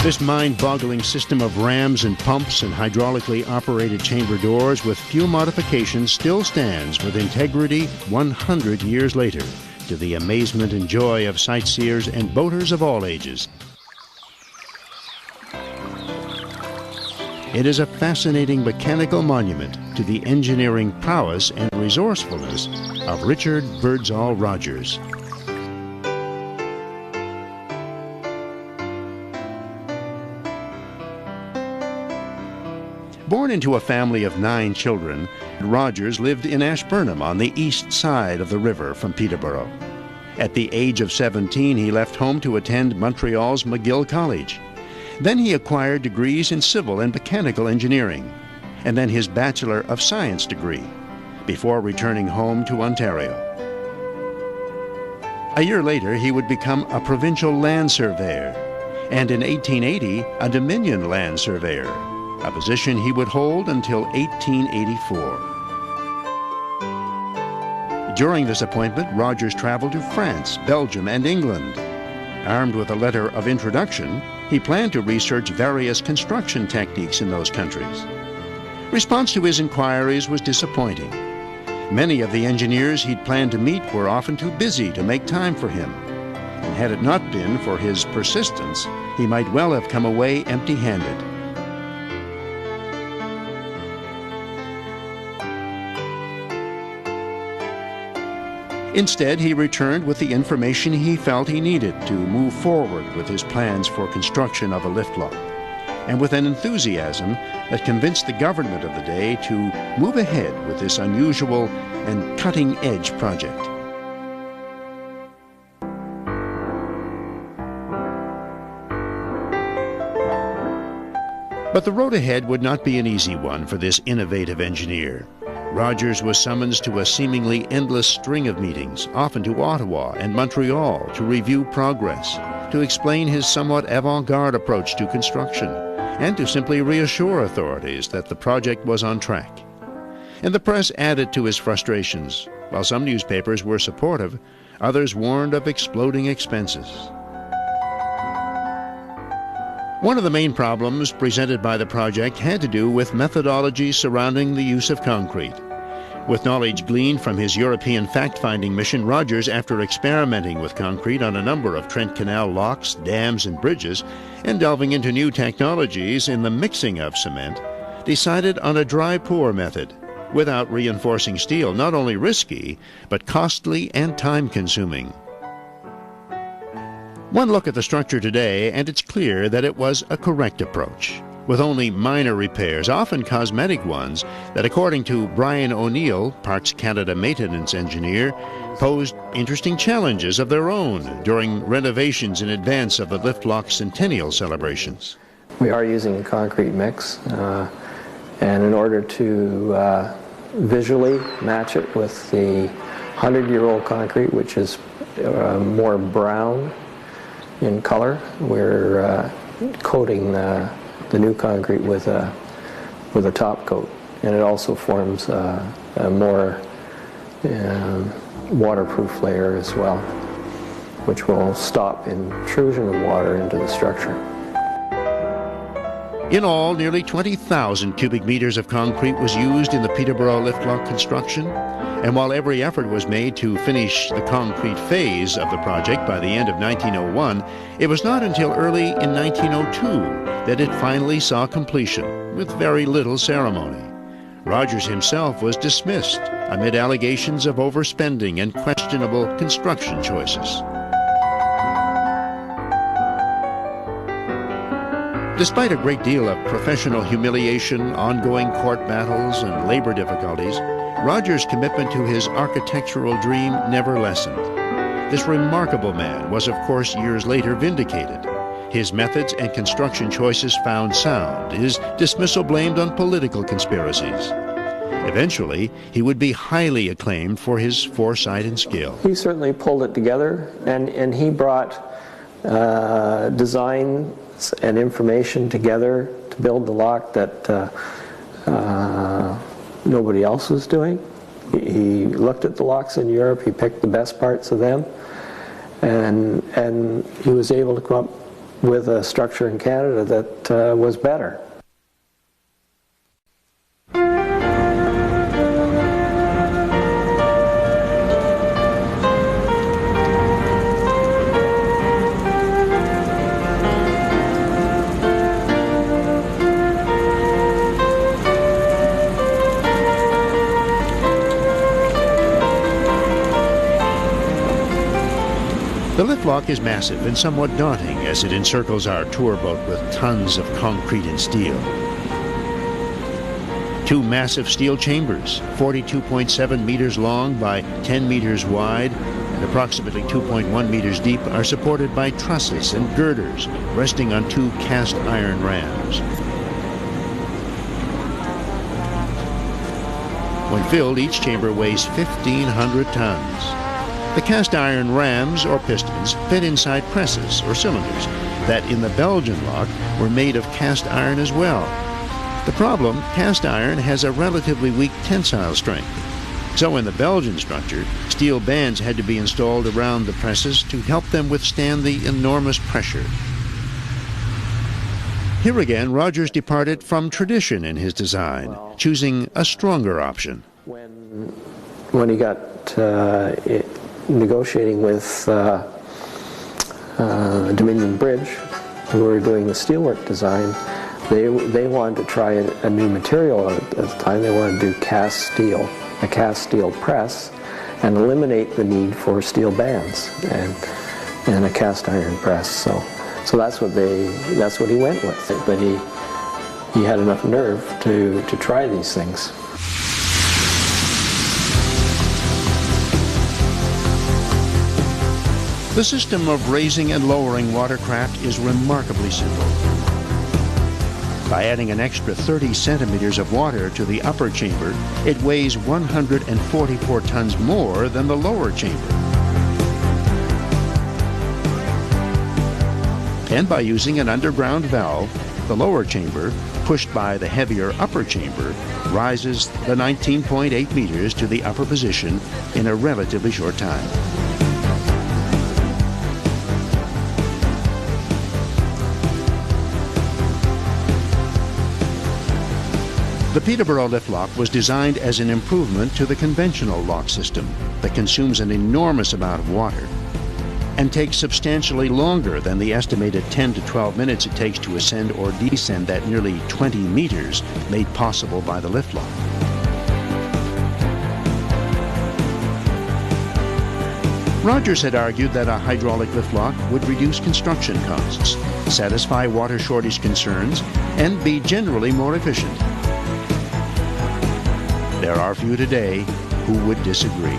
This mind-boggling system of rams and pumps and hydraulically operated chamber doors with few modifications still stands with integrity 100 years later, to the amazement and joy of sightseers and boaters of all ages. It is a fascinating mechanical monument to the engineering prowess and resourcefulness of Richard Birdsall Rogers. Born into a family of 9 children, Rogers lived in Ashburnham on the east side of the river from Peterborough. At the age of 17, he left home to attend Montreal's McGill College. Then he acquired degrees in civil and mechanical engineering, and then his Bachelor of Science degree, before returning home to Ontario. A year later, he would become a provincial land surveyor, and in 1880, a Dominion land surveyor, a position he would hold until 1884. During this appointment, Rogers traveled to France, Belgium, and England. Armed with a letter of introduction, he planned to research various construction techniques in those countries. Response to his inquiries was disappointing. Many of the engineers he'd planned to meet were often too busy to make time for him. And had it not been for his persistence, he might well have come away empty-handed. Instead, he returned with the information he felt he needed to move forward with his plans for construction of a lift lock, and with an enthusiasm that convinced the government of the day to move ahead with this unusual and cutting-edge project. But the road ahead would not be an easy one for this innovative engineer. Rogers was summoned to a seemingly endless string of meetings, often to Ottawa and Montreal, to review progress, to explain his somewhat avant-garde approach to construction, and to simply reassure authorities that the project was on track. And the press added to his frustrations. While some newspapers were supportive, others warned of exploding expenses. One of the main problems presented by the project had to do with methodology surrounding the use of concrete. With knowledge gleaned from his European fact-finding mission, Rogers, after experimenting with concrete on a number of Trent Canal locks, dams, and bridges, and delving into new technologies in the mixing of cement, decided on a dry pour method, without reinforcing steel, not only risky, but costly and time-consuming. One look at the structure today, and it's clear that it was a correct approach, with only minor repairs, often cosmetic ones, that, according to Brian O'Neill, Parks Canada maintenance engineer, posed interesting challenges of their own during renovations in advance of the lift lock centennial celebrations. We are using a concrete mix, and in order to visually match it with the 100-year-old concrete, which is more brown in color, we're coating the new concrete with a top coat, and it also forms a more waterproof layer as well, which will stop intrusion of water into the structure. In all, nearly 20,000 cubic meters of concrete was used in the Peterborough lift lock construction, and while every effort was made to finish the concrete phase of the project by the end of 1901, it was not until early in 1902 that it finally saw completion, with very little ceremony. Rogers himself was dismissed amid allegations of overspending and questionable construction choices. Despite a great deal of professional humiliation, ongoing court battles, and labor difficulties, Rogers' commitment to his architectural dream never lessened. This remarkable man was, of course, years later vindicated. His methods and construction choices found sound, his dismissal blamed on political conspiracies. Eventually, he would be highly acclaimed for his foresight and skill. He certainly pulled it together, and he brought design and information together to build the lock that nobody else was doing. He looked at the locks in Europe, he picked the best parts of them, and he was able to come up with a structure in Canada that was better. The lift lock is massive and somewhat daunting as it encircles our tour boat with tons of concrete and steel. Two massive steel chambers, 42.7 meters long by 10 meters wide and approximately 2.1 meters deep, are supported by trusses and girders resting on two cast iron rams. When filled, each chamber weighs 1,500 tons. The cast iron rams or pistons fit inside presses or cylinders that in the Belgian lock were made of cast iron as well. The problem, cast iron has a relatively weak tensile strength. So in the Belgian structure, steel bands had to be installed around the presses to help them withstand the enormous pressure. Here again, Rogers departed from tradition in his design, choosing a stronger option. When he got negotiating with Dominion Bridge, who were doing the steelwork design, they wanted to try a new material at the time. They wanted to do cast steel, a cast steel press, and eliminate the need for steel bands and a cast iron press. So that's what he went with. But he had enough nerve to try these things. The system of raising and lowering watercraft is remarkably simple. By adding an extra 30 centimeters of water to the upper chamber, it weighs 144 tons more than the lower chamber. And by using an underground valve, the lower chamber, pushed by the heavier upper chamber, rises the 19.8 meters to the upper position in a relatively short time. The Peterborough lift lock was designed as an improvement to the conventional lock system that consumes an enormous amount of water and takes substantially longer than the estimated 10 to 12 minutes it takes to ascend or descend that nearly 20 meters made possible by the lift lock. Rogers had argued that a hydraulic lift lock would reduce construction costs, satisfy water shortage concerns, and be generally more efficient. There are few today who would disagree.